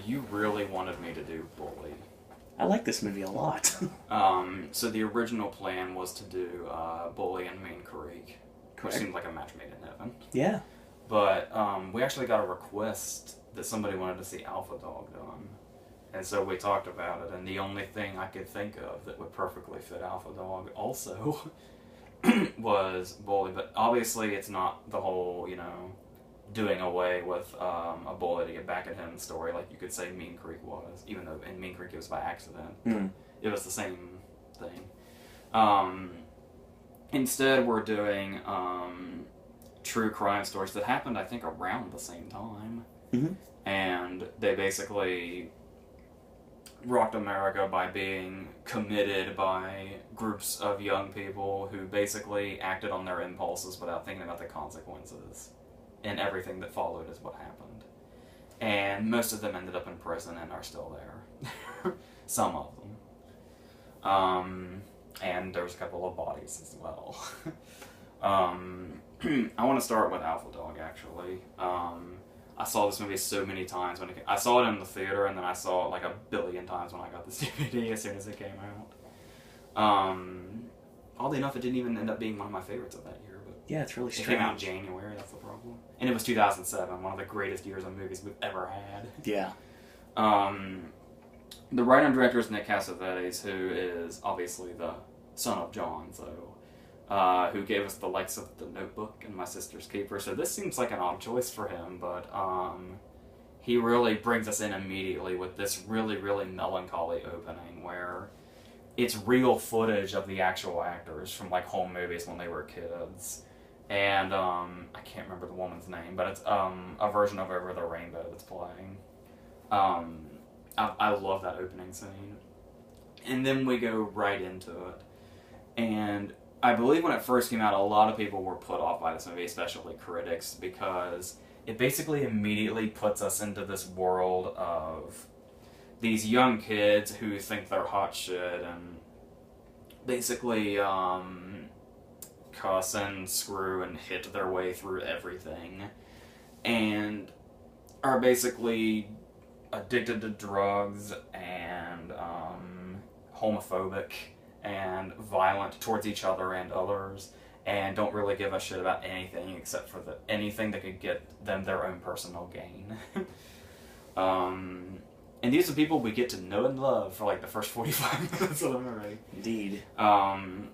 you really wanted me to do Bully. I like this movie a lot. So the original plan was to do Bully and Mean Creek, which seemed like a match made in heaven. Yeah. But we actually got a request that somebody wanted to see Alpha Dog done. And so we talked about it, and the only thing I could think of that would perfectly fit Alpha Dog also was Bully. But obviously it's not the whole, doing away with a bully to get back at him story like you could say Mean Creek was, even though in Mean Creek it was by accident. It was the same thing. Instead, we're doing true crime stories that happened, I think, around the same time. And they basically rocked America by being committed by groups of young people who basically acted on their impulses without thinking about the consequences. And everything that followed is what happened. And most of them ended up in prison and are still there. Some of them. And there's a couple of bodies as well. I want to start with Alpha Dog, actually. I saw this movie so many times. I saw it in the theater, and then I saw it like a billion times when I got this DVD as soon as it came out. Oddly enough, it didn't even end up being one of my favorites of that year. Yeah, it's really strange. It came out in January, that's the problem. And it was 2007, one of the greatest years of movies we've ever had. Yeah. The writer and director is Nick Cassavetes, who is obviously the son of John, who gave us the likes of The Notebook and My Sister's Keeper. So this seems like an odd choice for him, but he really brings us in immediately with this really, really melancholy opening where it's real footage of the actual actors from like home movies when they were kids. And I can't remember the woman's name, but it's a version of Over the Rainbow that's playing. I love that opening scene. And then we go right into it. And I believe when it first came out, a lot of people were put off by this movie, especially critics, because it basically immediately puts us into this world of these young kids who think they're hot shit and basically cuss and screw and hit their way through everything and are basically addicted to drugs and homophobic and violent towards each other and others, and don't really give a shit about anything except for anything that could get them their own personal gain. And these are people we get to know and love for like the first 45 minutes of the movie. Indeed. And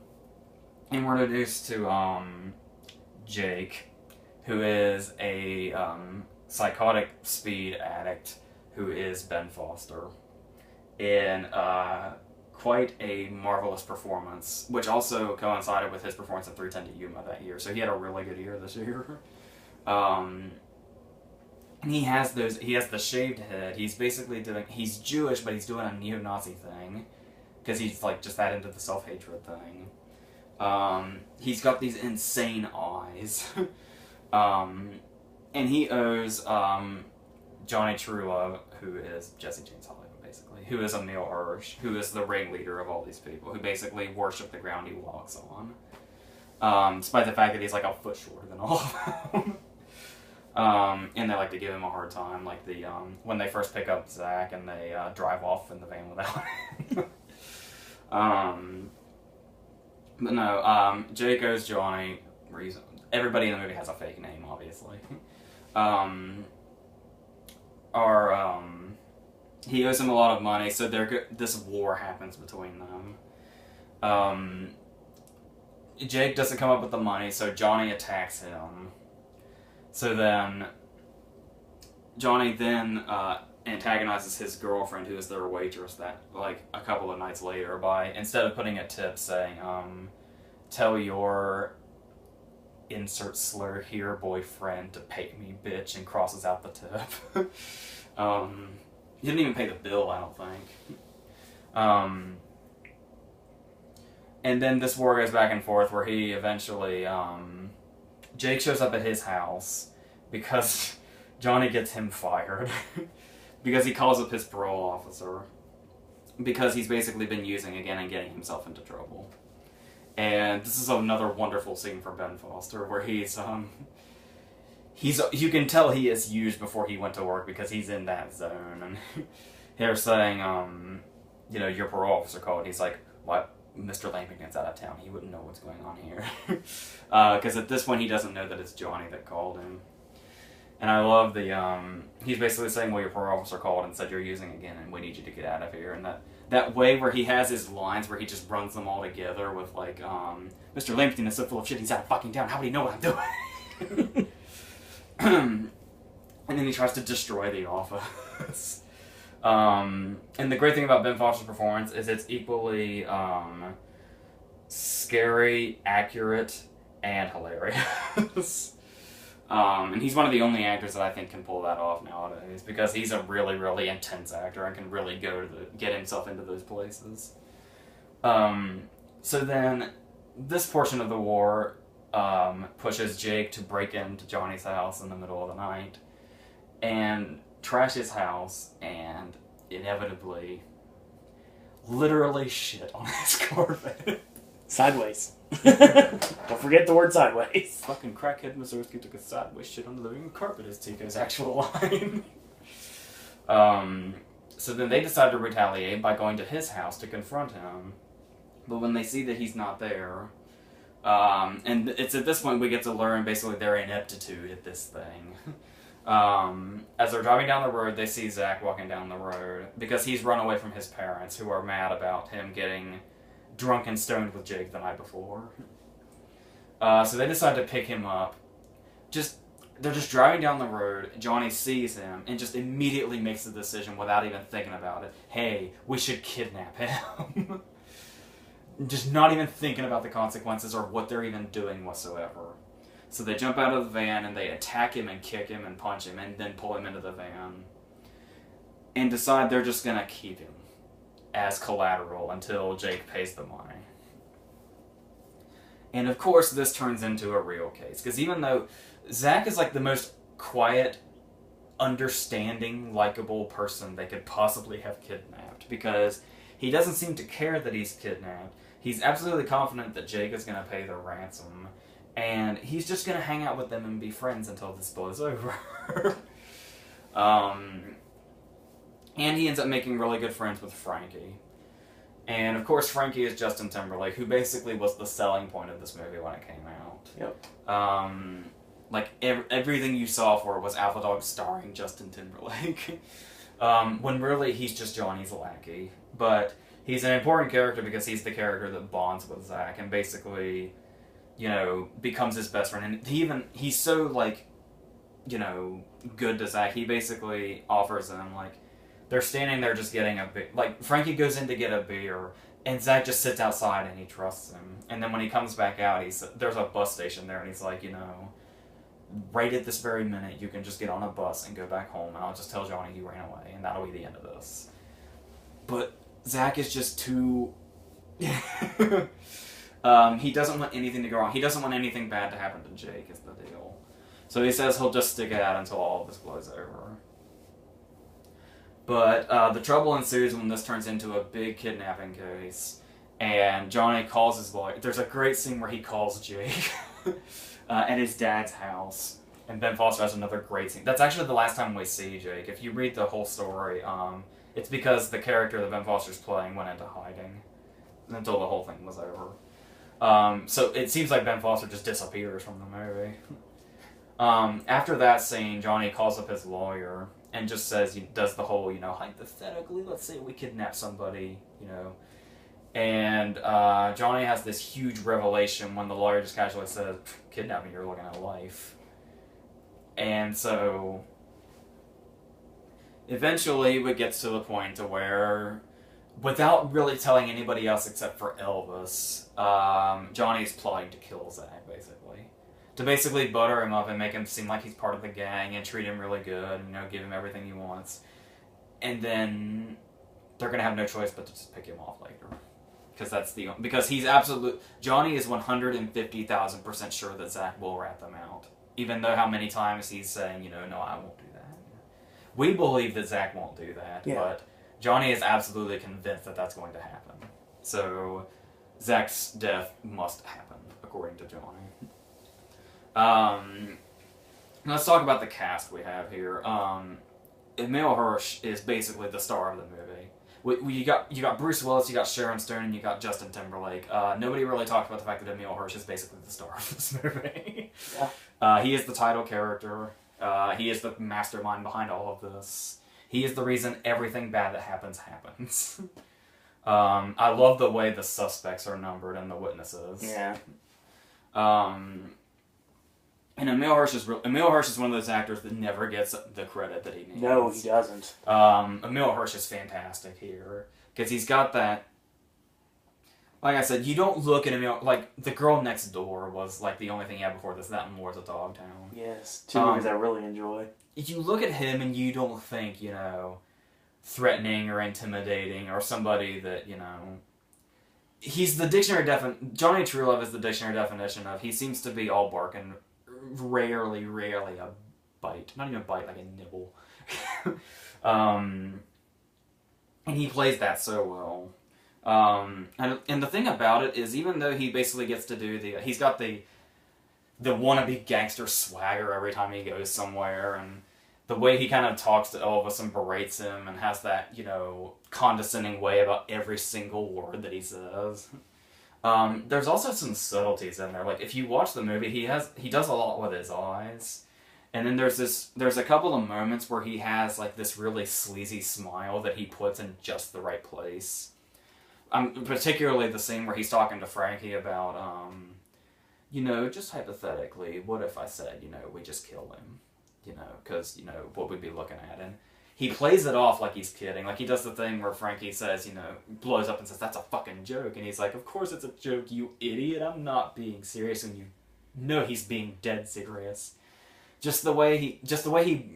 we're introduced to Jake, who is a psychotic speed addict who is Ben Foster, in quite a marvelous performance, which also coincided with his performance in 3:10 to Yuma that year. So he had a really good year this year. And he has the shaved head. He's basically he's Jewish, but he's doing a neo-Nazi thing, because he's like just that into the self-hatred thing. He's got these insane eyes. And he owes Johnny Trulove, who is Jesse James Hollywood, basically, who is Emile Hirsch, who is the ringleader of all these people, who basically worship the ground he walks on. Despite the fact that he's like a foot shorter than all of them. And they like to give him a hard time, like when they first pick up Zach and they drive off in the van without him. But no, Jake owes Johnny everybody in the movie has a fake name, obviously. He owes him a lot of money, so this war happens between them. Jake doesn't come up with the money, so Johnny attacks him. So then, Johnny then antagonizes his girlfriend, who is their waitress, that like a couple of nights later, by instead of putting a tip saying, "Tell your insert slur here boyfriend to pay me, bitch," and crosses out the tip. He didn't even pay the bill, I don't think. And then this war goes back and forth where he eventually, Jake shows up at his house because Johnny gets him fired. Because he calls up his parole officer. Because he's basically been using again and getting himself into trouble. And this is another wonderful scene for Ben Foster where you can tell he is used before he went to work because he's in that zone. And they're saying, your parole officer called. And he's like, what? Mr. Lampington's out of town. He wouldn't know what's going on here. Because at this point he doesn't know that it's Johnny that called him. And I love he's basically saying, well, your parole officer called and said you're using again and we need you to get out of here. And that way where he has his lines where he just runs them all together with like, Mr. Lampington is so full of shit, he's out of fucking town. How would he know what I'm doing? And then he tries to destroy the office. And the great thing about Ben Foster's performance is it's equally scary, accurate, and hilarious. And he's one of the only actors that I think can pull that off nowadays because he's a really, really intense actor and can really get himself into those places. So then, this portion of the war pushes Jake to break into Johnny's house in the middle of the night and trash his house and inevitably, literally shit on his carpet. Sideways. Don't forget the word sideways. Fucking crackhead Mazursky took a sideways shit on the living room carpet is Tico's actual line. So then they decide to retaliate by going to his house to confront him. But when they see that he's not there, and it's at this point we get to learn basically their ineptitude at this thing. As they're driving down the road, they see Zach walking down the road because he's run away from his parents who are mad about him getting drunk and stoned with Jake the night before. So they decide to pick him up. They're just driving down the road, Johnny sees him, and just immediately makes the decision without even thinking about it. Hey, we should kidnap him. Just not even thinking about the consequences or what they're even doing whatsoever. So they jump out of the van and they attack him and kick him and punch him and then pull him into the van. And decide they're just gonna keep him as collateral until Jake pays the money. And of course this turns into a real case, because even though Zach is like the most quiet, understanding, likable person they could possibly have kidnapped, because he doesn't seem to care that he's kidnapped. He's absolutely confident that Jake is going to pay the ransom, and he's just going to hang out with them and be friends until this blows over. And he ends up making really good friends with Frankie. And of course Frankie is Justin Timberlake, who basically was the selling point of this movie when it came out. Yep. Everything you saw for it was Alpha Dog starring Justin Timberlake. When really he's just Johnny's lackey. But he's an important character because he's the character that bonds with Zach and basically, becomes his best friend. And he's so, good to Zach. He basically offers him, they're standing there just getting a beer. Frankie goes in to get a beer, and Zach just sits outside and he trusts him. And then when he comes back out, there's a bus station there, and he's like, right at this very minute, you can just get on a bus and go back home, and I'll just tell Johnny you ran away, and that'll be the end of this. But Zach is just too... he doesn't want anything to go wrong. He doesn't want anything bad to happen to Jake, is the deal. So he says he'll just stick it out until all of this blows over. But the trouble ensues when this turns into a big kidnapping case, and Johnny calls his lawyer. There's a great scene where he calls Jake at his dad's house, and Ben Foster has another great scene. That's actually the last time we see Jake. If you read the whole story, it's because the character that Ben Foster's playing went into hiding until the whole thing was over. So it seems like Ben Foster just disappears from the movie. After that scene, Johnny calls up his lawyer and just says, he does the whole, hypothetically, let's say we kidnap somebody, And Johnny has this huge revelation when the lawyer just casually says, kidnapping, you're looking at life. And so, eventually it gets to the point to where, without really telling anybody else except for Elvis, Johnny's plotting to kill Zach, basically. To basically butter him up and make him seem like he's part of the gang and treat him really good, and, give him everything he wants. And then they're going to have no choice but to just pick him off later. Because he's Johnny is 150,000% sure that Zach will rat them out. Even though how many times he's saying, no, I won't do that. We believe that Zach won't do that, but Johnny is absolutely convinced that that's going to happen. So Zach's death must happen, according to Johnny. let's talk about the cast we have here. Emile Hirsch is basically the star of the movie. You got Bruce Willis, you got Sharon Stone, and you got Justin Timberlake. Nobody really talked about the fact that Emile Hirsch is basically the star of this movie. Yeah. He is the title character. He is the mastermind behind all of this. He is the reason everything bad that happens. I love the way the suspects are numbered and the witnesses. Yeah. And Emile Hirsch is one of those actors that never gets the credit that he needs. No, he doesn't. Emile Hirsch is fantastic here because he's got that. Like I said, you don't look at Emile like The Girl Next Door was like the only thing he had before this. That and Lords of Dogtown. Yes, two movies I really enjoy. You look at him and you don't think threatening or intimidating or somebody that he's the dictionary Johnny Truelove is the dictionary definition of he seems to be all bark and rarely a bite. Not even a bite, like a nibble. And he plays that so well. And the thing about it is, even though he basically gets to do he's got the wannabe gangster swagger every time he goes somewhere, and the way he kind of talks to Elvis and berates him and has that, condescending way about every single word that he says. There's also some subtleties in there. Like, if you watch the movie, he does a lot with his eyes. And then there's a couple of moments where he has, like, this really sleazy smile that he puts in just the right place. Particularly the scene where he's talking to Frankie about, just hypothetically, what if I said, we just kill him? Because, what we'd be looking at. And he plays it off like he's kidding. Like, he does the thing where Frankie says, blows up and says, that's a fucking joke. And he's like, of course it's a joke, you idiot. I'm not being serious. And you know he's being dead serious. Just the way he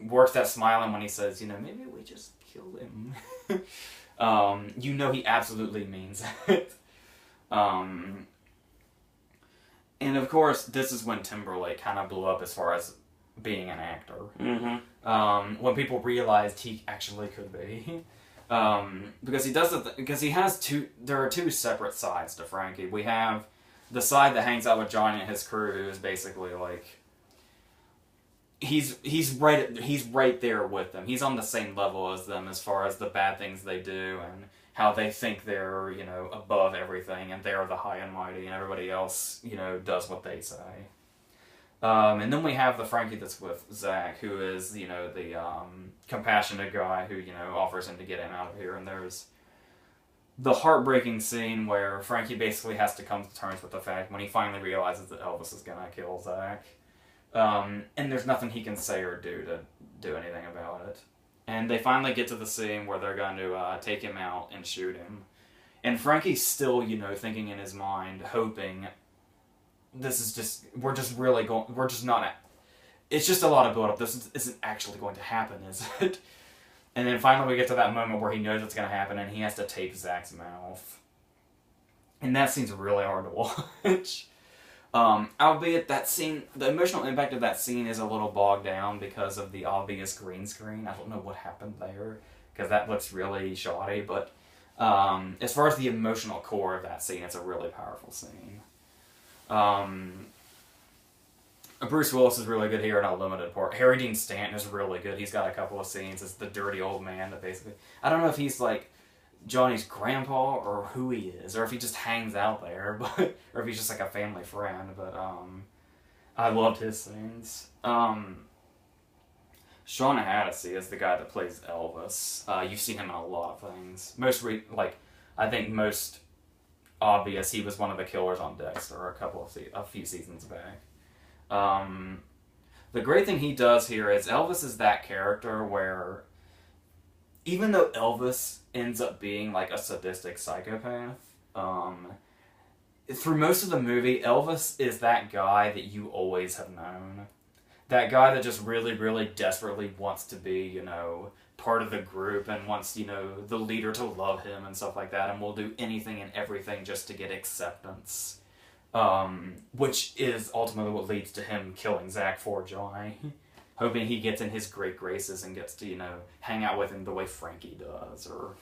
works that smile, and when he says, maybe we just kill him. He absolutely means it. And of course, this is when Timberlake kind of blew up as far as being an actor. Mm-hmm. When people realized he actually could be. Because he has there are two separate sides to Frankie. We have the side that hangs out with Johnny and his crew, who is basically like, he's right there with them. He's on the same level as them as far as the bad things they do and how they think they're, above everything and they're the high and mighty and everybody else, does what they say. And then we have the Frankie that's with Zach, who is, the compassionate guy who, offers him to get him out of here. And there's the heartbreaking scene where Frankie basically has to come to terms with the fact when he finally realizes that Elvis is gonna kill Zach. And there's nothing he can say or do to do anything about it. And they finally get to the scene where they're going to take him out and shoot him. And Frankie's still, thinking in his mind, hoping, it's just a lot of build-up. This isn't actually going to happen, is it? And then finally we get to that moment where he knows it's going to happen and he has to tape Zach's mouth. And that scene's really hard to watch. Albeit that scene, the emotional impact of that scene is a little bogged down because of the obvious green screen. I don't know what happened there, because that looks really shoddy, but as far as the emotional core of that scene, it's a really powerful scene. Bruce Willis is really good here in a limited part. Harry Dean Stanton is really good. He's got a couple of scenes as the dirty old man that basically, I don't know if he's like Johnny's grandpa or who he is, or if he just hangs out there, but or if he's just like a family friend. But I loved his scenes. Sean Hattie is the guy that plays Elvis. You've seen him in a lot of things. I think most obvious, he was one of the killers on Dexter a few seasons back. The great thing he does here is Elvis is that character where, even though Elvis ends up being like a sadistic psychopath, through most of the movie, Elvis is that guy that you always have known. That guy that just really, really desperately wants to be, part of the group and wants, the leader to love him and stuff like that, and will do anything and everything just to get acceptance. Which is ultimately what leads to him killing Zach for Johnny. Hoping he gets in his great graces and gets to, hang out with him the way Frankie does, or...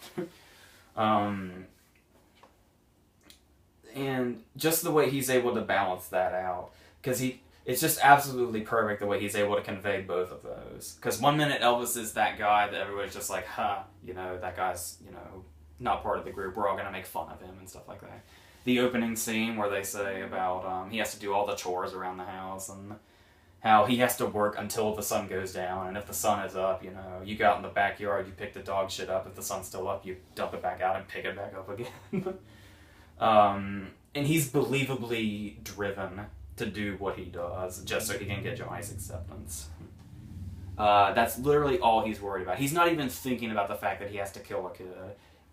and just the way he's able to balance that out. Because it's just absolutely perfect the way he's able to convey both of those. Because one minute Elvis is that guy that everybody's just like, that guy's, not part of the group. We're all going to make fun of him and stuff like that. The opening scene where they say about he has to do all the chores around the house and how he has to work until the sun goes down. And if the sun is up, you go out in the backyard, you pick the dog shit up. If the sun's still up, you dump it back out and pick it back up again. And he's believably driven to do what he does just so he can get Johnny's acceptance. That's literally all he's worried about. He's not even thinking about the fact that he has to kill a kid.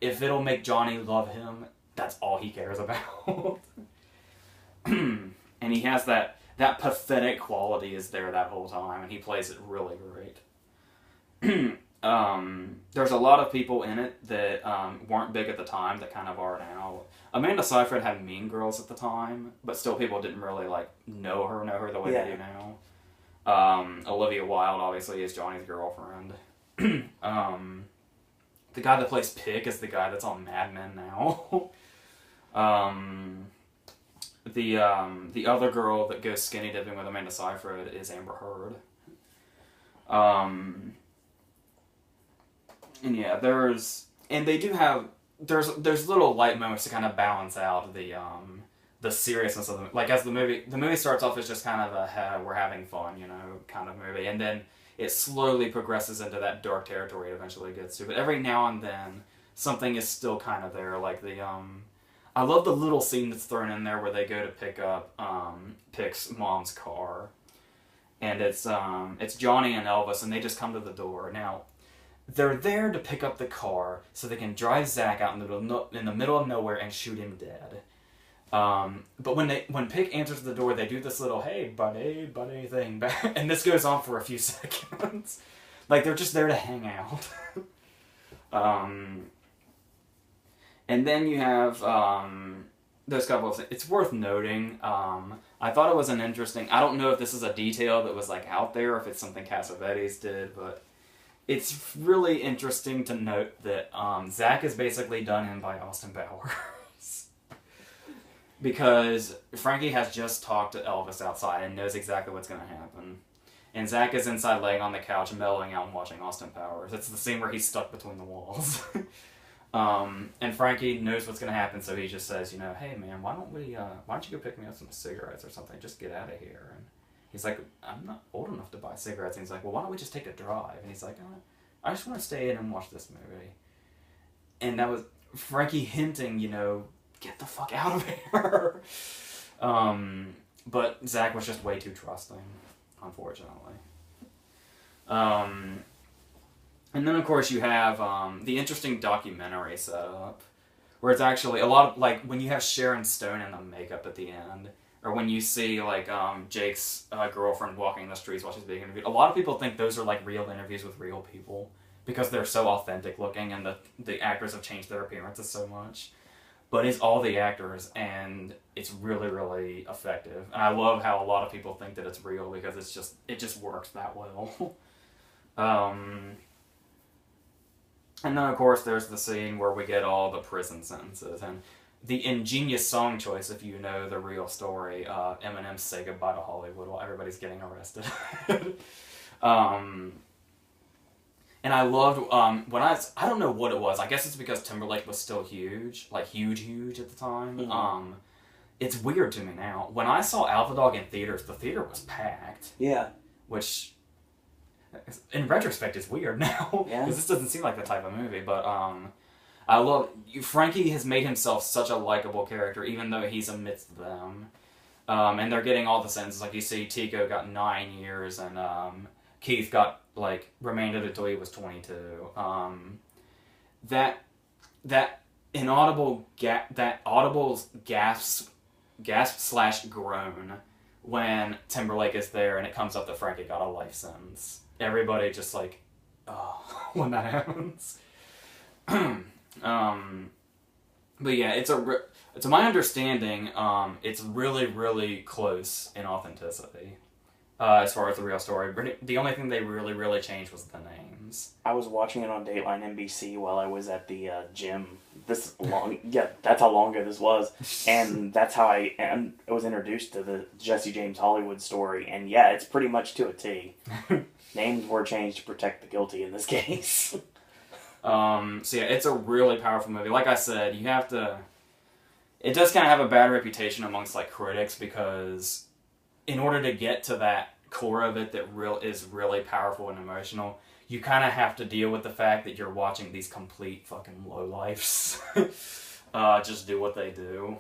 If it'll make Johnny love him, that's all he cares about. And he has that pathetic quality is there that whole time, and he plays it really great. There's a lot of people in it that weren't big at the time that kind of are now. Amanda Seyfried had Mean Girls at the time, but still people didn't really know her the way they do now. Olivia Wilde obviously is Johnny's girlfriend. The guy that plays Pick is the guy that's on Mad Men now. The other girl that goes skinny dipping with Amanda Seyfried is Amber Heard. And yeah, there's little light moments to kind of balance out the seriousness of as the movie starts off as just kind of a we're having fun, kind of movie, and then it slowly progresses into that dark territory it eventually gets to. But every now and then something is still kind of there, like I love the little scene that's thrown in there where they go to pick up Pick's mom's car, and it's Johnny and Elvis, and they just come to the door. Now, they're there to pick up the car so they can drive Zach out in the middle of nowhere and shoot him dead. But when Pick answers the door, they do this little "hey buddy" thing back, and this goes on for a few seconds. They're just there to hang out. And then you have those couple of things. It's worth noting. I thought it was an interesting. I don't know if this is a detail that was out there, or if it's something Cassavetes did, but it's really interesting to note that Zach is basically done in by Austin Powers. Because Frankie has just talked to Elvis outside and knows exactly what's going to happen. And Zach is inside laying on the couch mellowing out and watching Austin Powers. It's the scene where he's stuck between the walls. And Frankie knows what's going to happen, so he just says, hey man, why don't you go pick me up some cigarettes or something? Just get out of here. And he's like, I'm not old enough to buy cigarettes. And he's like, well, why don't we just take a drive? And he's like, I just want to stay in and watch this movie. And that was Frankie hinting, get the fuck out of here. But Zach was just way too trusting, unfortunately. And then, of course, you have the interesting documentary setup, where it's actually a lot of, when you have Sharon Stone in the makeup at the end, or when you see, Jake's girlfriend walking the streets while she's being interviewed. A lot of people think those are, real interviews with real people, because they're so authentic looking, and the actors have changed their appearances so much. But it's all the actors, and it's really, really effective. And I love how a lot of people think that it's real, because it just works that well. And then, of course, there's the scene where we get all the prison sentences. And the ingenious song choice, if you know the real story, Eminem's Say Goodbye to Hollywood while everybody's getting arrested. And I loved, I don't know what it was. I guess it's because Timberlake was still huge. Huge at the time. Mm-hmm. It's weird to me now. When I saw Alpha Dog in theaters, the theater was packed. Yeah. Which, in retrospect, is weird now. Yeah. Because this doesn't seem like the type of movie. But I love... Frankie has made himself such a likable character, even though he's amidst them. And they're getting all the sentences. You see, Tico got 9 years, and Keith got, remained it until he was 22. That inaudible... that audible gasp/groan when Timberlake is there and it comes up that Frankie got a life sentence. Everybody just when that happens. But yeah, to my understanding, it's really, really close in authenticity as far as the real story. The only thing they really, really changed was the names. I was watching it on Dateline NBC while I was at the gym that's how long ago this was, and that's how I was introduced to the Jesse James Hollywood story, and yeah, it's pretty much to a T. Names were changed to protect the guilty in this case. So yeah, it's a really powerful movie. Like I said, you have to... It does kind of have a bad reputation amongst, like, critics, because in order to get to that core of it that is really powerful and emotional, you kind of have to deal with the fact that you're watching these complete fucking lowlifes just do what they do.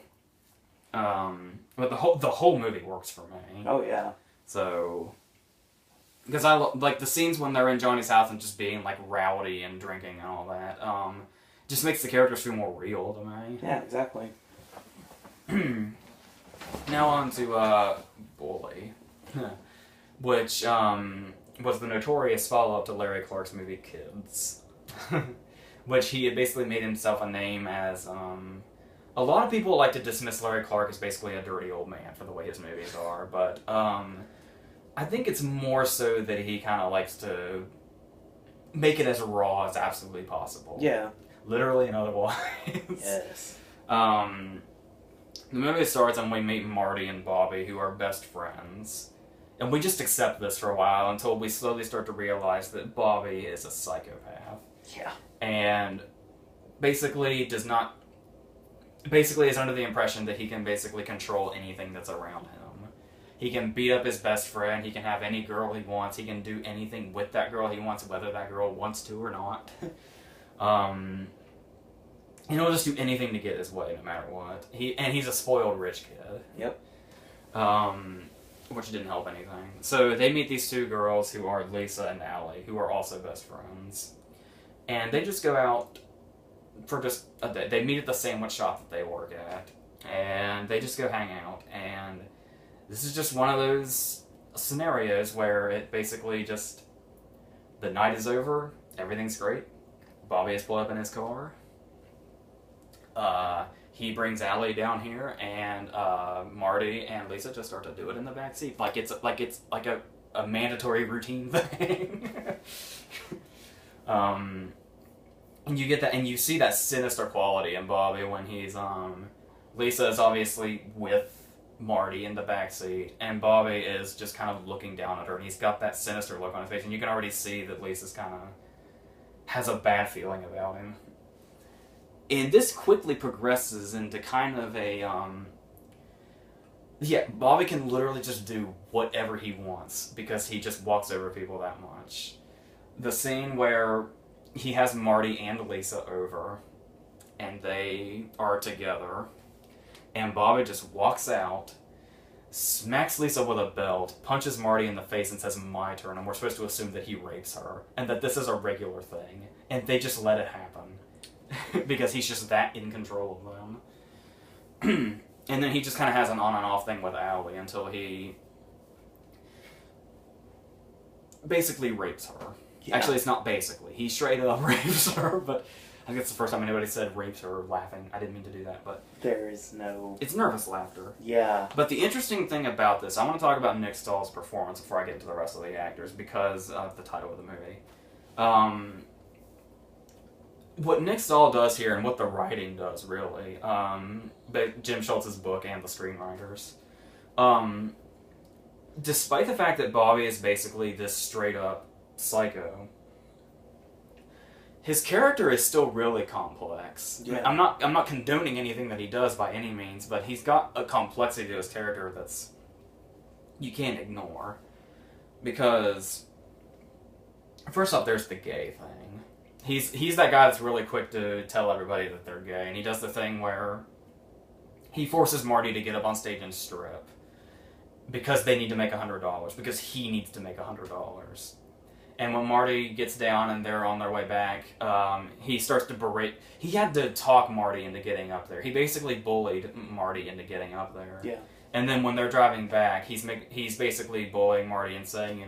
But the whole movie works for me. Oh, yeah. So... Because I like the scenes when they're in Johnny's house and just being, like, rowdy and drinking and all that. Just makes the characters feel more real to me. Yeah, exactly. Now on to Bully, which was the notorious follow-up to Larry Clark's movie Kids, which he had basically made himself a name as. A lot of people like to dismiss Larry Clark as basically a dirty old man for the way his movies are, but I think it's more so that he kind of likes to make it as raw as absolutely possible. Yeah. Literally and otherwise. Yes. The movie starts and we meet Marty and Bobby, who are best friends. And we just accept this for a while until we slowly start to realize that Bobby is a psychopath. Yeah. And basically is under the impression that he can basically control anything that's around him. He can beat up his best friend, he can have any girl he wants, he can do anything with that girl he wants, whether that girl wants to or not. And he'll just do anything to get his way, no matter what. He's a spoiled rich kid. Yep. Which didn't help anything. So they meet these two girls who are Lisa and Allie, who are also best friends. And they just go out for just a day. They meet at the sandwich shop that they work at. And they just go hang out. And this is just one of those scenarios where it basically just... The night is over. Everything's great. Bobby has pulled up in his car. He brings Allie down here, and Marty and Lisa just start to do it in the back seat, like it's a mandatory routine thing. And you get that, and you see that sinister quality in Bobby when he's Lisa is obviously with Marty in the back seat, and Bobby is just kind of looking down at her, and he's got that sinister look on his face, and you can already see that Lisa's kind of has a bad feeling about him. And this quickly progresses into kind of a, Bobby can literally just do whatever he wants because he just walks over people that much. The scene where he has Marty and Lisa over, and they are together, and Bobby just walks out, smacks Lisa with a belt, punches Marty in the face and says, "My turn," and we're supposed to assume that he rapes her, and that this is a regular thing, and they just let it happen. Because he's just that in control of them. And then he just kind of has an on and off thing with Allie until he basically rapes her. Yeah. Actually, it's not basically. He straight up rapes her, but I think it's the first time anybody said rapes her laughing. I didn't mean to do that, but... There is no... It's nervous laughter. Yeah. But the interesting thing about this, I want to talk about Nick Stahl's performance before I get into the rest of the actors, because of the title of the movie. What Nick Stahl does here, and what the writing does, really, Jim Schultz's book and the screenwriters, despite the fact that Bobby is basically this straight-up psycho, his character is still really complex. Yeah. I mean, I'm not condoning anything that he does by any means, but he's got a complexity to his character that's you can't ignore. Because, first off, there's the gay thing. He's that guy that's really quick to tell everybody that they're gay, and he does the thing where he forces Marty to get up on stage and strip because they need to make $100, because he needs to make $100. And when Marty gets down and they're on their way back, he starts to berate. He had to talk Marty into getting up there. He basically bullied Marty into getting up there. Yeah. And then when they're driving back, he's basically bullying Marty and saying,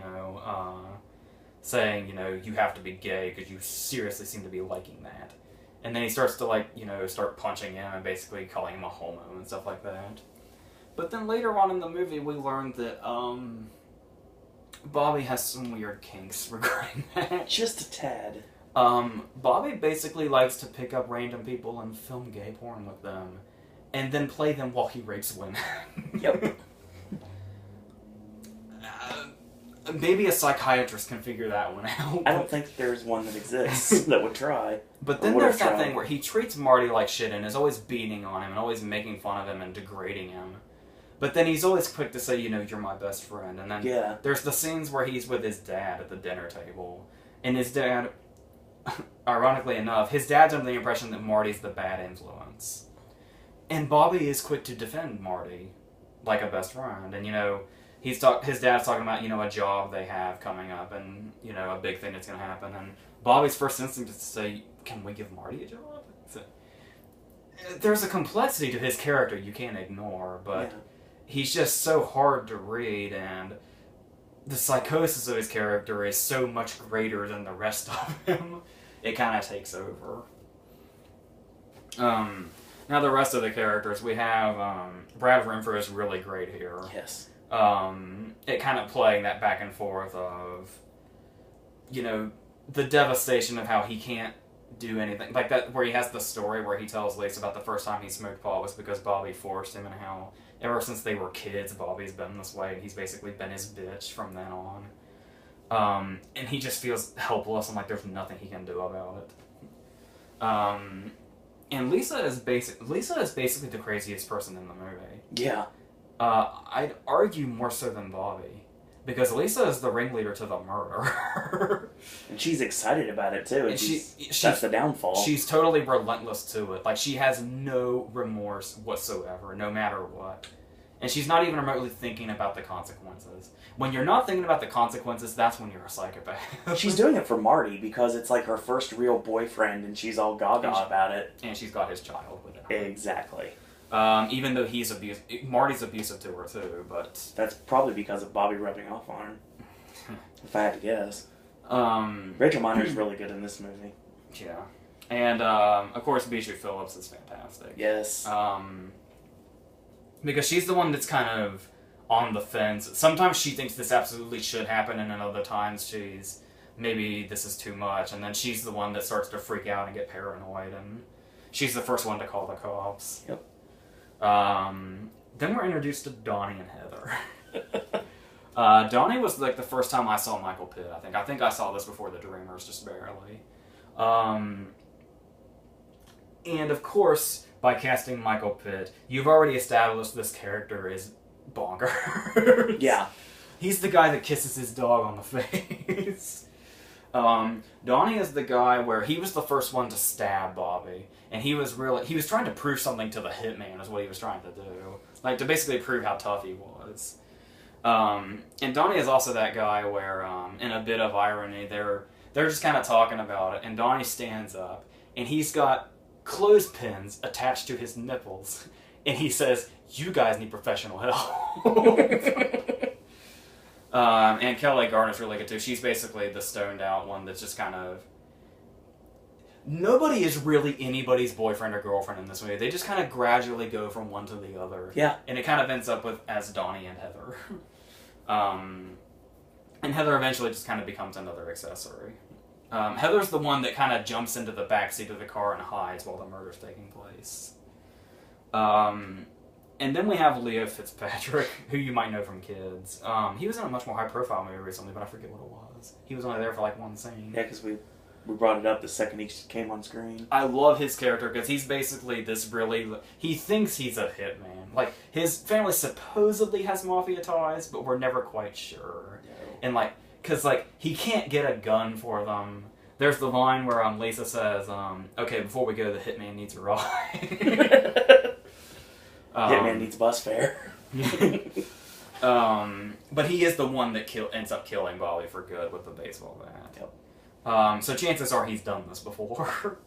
you have to be gay because you seriously seem to be liking that. And then he starts to, start punching him and basically calling him a homo and stuff like that. But then later on in the movie, we learned that, Bobby has some weird kinks regarding that. Just a tad. Bobby basically likes to pick up random people and film gay porn with them, and then play them while he rapes women. Yep. Maybe a psychiatrist can figure that one out. I don't think there's one that exists that would try. But then there's that thing where he treats Marty like shit and is always beating on him and always making fun of him and degrading him. But then he's always quick to say, you know, you're my best friend. And then there's the scenes where he's with his dad at the dinner table. And his dad, ironically enough, his dad's under the impression that Marty's the bad influence. And Bobby is quick to defend Marty like a best friend. And, you know, his dad's talking about, you know, a job they have coming up and, you know, a big thing that's going to happen. And Bobby's first instinct is to say, can we give Marty a job? So, there's a complexity to his character you can't ignore, but he's just so hard to read, and the psychosis of his character is so much greater than the rest of him. It kind of takes over. Now the rest of the characters, we have Brad Renfro is really great here. Yes. It kind of playing that back and forth of, you know, the devastation of how he can't do anything. Like that, where he has the story where he tells Lisa about the first time he smoked pot was because Bobby forced him, and how ever since they were kids, Bobby's been this way, and he's basically been his bitch from then on. And he just feels helpless, and like there's nothing he can do about it. And Lisa is basically the craziest person in the movie. Yeah. I'd argue more so than Bobby, because Lisa is the ringleader to the murder. And she's excited about it too. And that's the downfall. She's totally relentless to it. Like, she has no remorse whatsoever, no matter what. And she's not even remotely thinking about the consequences. When you're not thinking about the consequences, that's when you're a psychopath. She's doing it for Marty because it's like her first real boyfriend, and she's all gaga about it. And she's got his child with her. Exactly. Even though he's abusive, Marty's abusive to her too, but that's probably because of Bobby rubbing off on her. If I had to guess. Rachel Miner's really good in this movie. Yeah, and of course Bijou Phillips is fantastic. Yes. Because she's the one that's kind of on the fence. Sometimes she thinks this absolutely should happen, and then other times she's maybe this is too much, and then she's the one that starts to freak out and get paranoid, and she's the first one to call the cops. Yep. Then we're introduced to Donnie and Heather. Donnie was like the first time I saw Michael Pitt, I think. I think I saw this before The Dreamers, just barely. And of course, by casting Michael Pitt, you've already established this character is bonkers. Yeah. He's the guy that kisses his dog on the face. Donnie is the guy where he was the first one to stab Bobby, and he was trying to prove something to the hitman is what he was trying to do, like to basically prove how tough he was. And Donnie is also that guy where, in a bit of irony, they're just kind of talking about it, and Donnie stands up, and he's got clothespins attached to his nipples, and he says, "You guys need professional help." And Kelly Garner's really good too. She's basically the stoned out one that's just kind of... Nobody is really anybody's boyfriend or girlfriend in this movie. They just kind of gradually go from one to the other. Yeah. And it kind of ends up as Donnie and Heather. And Heather eventually just kind of becomes another accessory. Heather's the one that kind of jumps into the backseat of the car and hides while the murder's taking place. And then we have Leah Fitzpatrick, who you might know from Kids. He was in a much more high-profile movie recently, but I forget what it was. He was only there for like one scene. Yeah, because we brought it up the second he came on screen. I love his character because he's basically this really... He thinks he's a hitman. Like, his family supposedly has mafia ties, but we're never quite sure. No. And like, because like, he can't get a gun for them. There's the line where Lisa says, okay, before we go, the hitman needs a ride. Hitman needs bus fare. But he is the one that ends up killing Bobby for good with the baseball bat. Yep. So chances are he's done this before.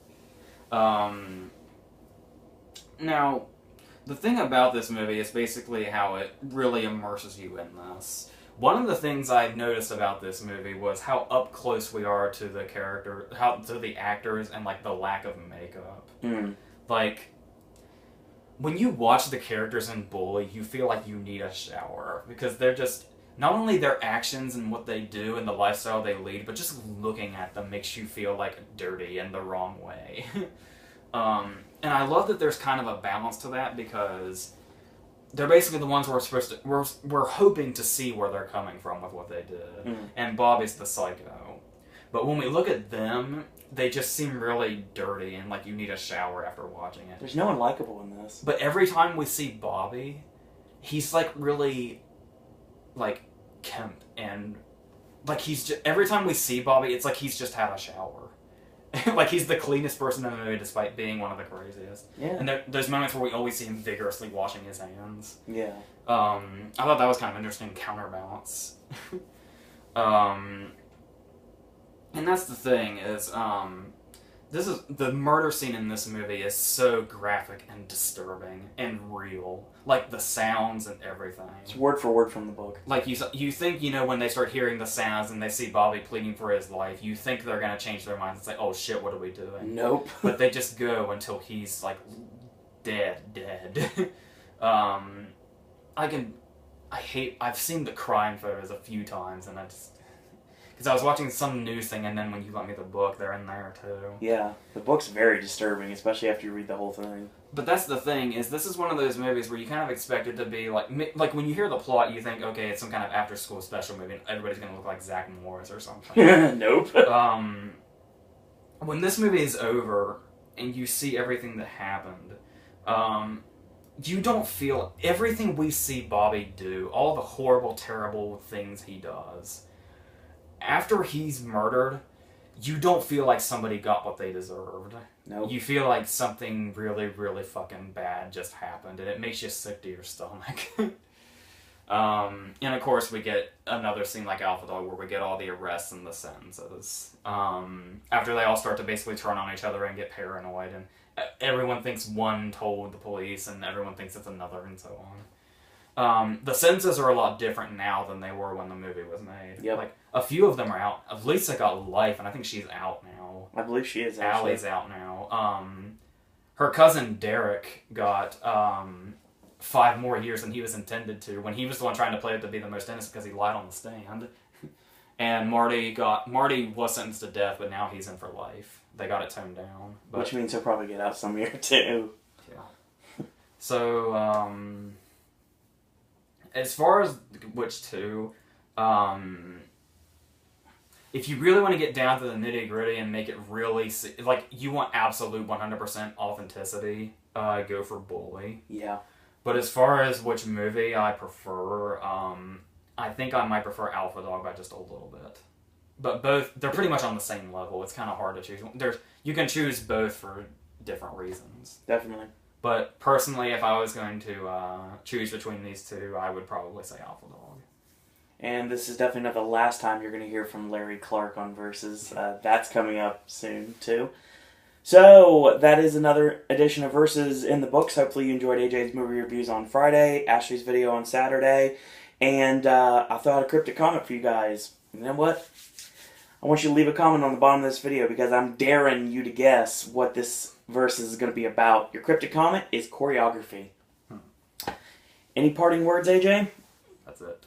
Now, the thing about this movie is basically how it really immerses you in this. One of the things I noticed about this movie was how up close we are to the character, to the actors, and like the lack of makeup. Like, when you watch the characters in Bully, you feel like you need a shower because they're just not only their actions and what they do and the lifestyle they lead, but just looking at them makes you feel like dirty in the wrong way. And I love that there's kind of a balance to that, because they're basically the ones we're hoping to see where they're coming from with what they did. And Bobby's the psycho. But when we look at them, they just seem really dirty and like you need a shower after watching it. There's no one likable in this. But every time we see Bobby, he's like really like kempt, and like every time we see Bobby, it's like he's just had a shower. Like he's the cleanest person in the movie despite being one of the craziest. Yeah. And there's moments where we always see him vigorously washing his hands. Yeah. I thought that was kind of interesting counterbalance. And that's the thing is, the murder scene in this movie is so graphic and disturbing and real. Like the sounds and everything. It's word for word from the book. Like you think, when they start hearing the sounds and they see Bobby pleading for his life, you think they're going to change their minds and say, oh shit, what are we doing? Nope. But they just go until he's like dead. I've seen the crime photos a few times, and because I was watching some news thing, and then when you got me the book, they're in there too. Yeah, the book's very disturbing, especially after you read the whole thing. But that's the thing, is this is one of those movies where you kind of expect it to be like when you hear the plot, you think, okay, it's some kind of after-school special movie, and everybody's going to look like Zach Morris or something. Nope. When this movie is over, and you see everything that happened, you don't feel everything we see Bobby do, all the horrible, terrible things he does. After he's murdered, you don't feel like somebody got what they deserved. Nope. You feel like something really, really fucking bad just happened, and it makes you sick to your stomach. And of course, we get another scene like Alpha Dog, where we get all the arrests and the sentences. After they all start to basically turn on each other and get paranoid, and everyone thinks one told the police, and everyone thinks it's another, and so on. The sentences are a lot different now than they were when the movie was made. Yep. Like, a few of them are out. Lisa got life, and I think she's out now. I believe she is, actually. Allie's out now. Her cousin Derek got 5 more years than he was intended to, when he was the one trying to play it to be the most innocent because he lied on the stand. And Marty was sentenced to death, but now he's in for life. They got it toned down. But, which means he'll probably get out some year, too. Yeah. So, as far as which two, if you really want to get down to the nitty-gritty and make it really, like, you want absolute 100% authenticity, go for Bully. Yeah. But as far as which movie I prefer, I think I might prefer Alpha Dog by just a little bit. But both, they're pretty much on the same level. It's kind of hard to choose. You can choose both for different reasons. Definitely. But personally, if I was going to choose between these two, I would probably say Alpha Dog. And this is definitely not the last time you're going to hear from Larry Clark on Versus. That's coming up soon, too. So, that is another edition of Versus in the books. Hopefully you enjoyed AJ's movie reviews on Friday, Ashley's video on Saturday, and I thought a cryptic comment for you guys. You know what? I want you to leave a comment on the bottom of this video, because I'm daring you to guess what this Versus is going to be about. Your cryptic comment is choreography. Any parting words, AJ? That's it.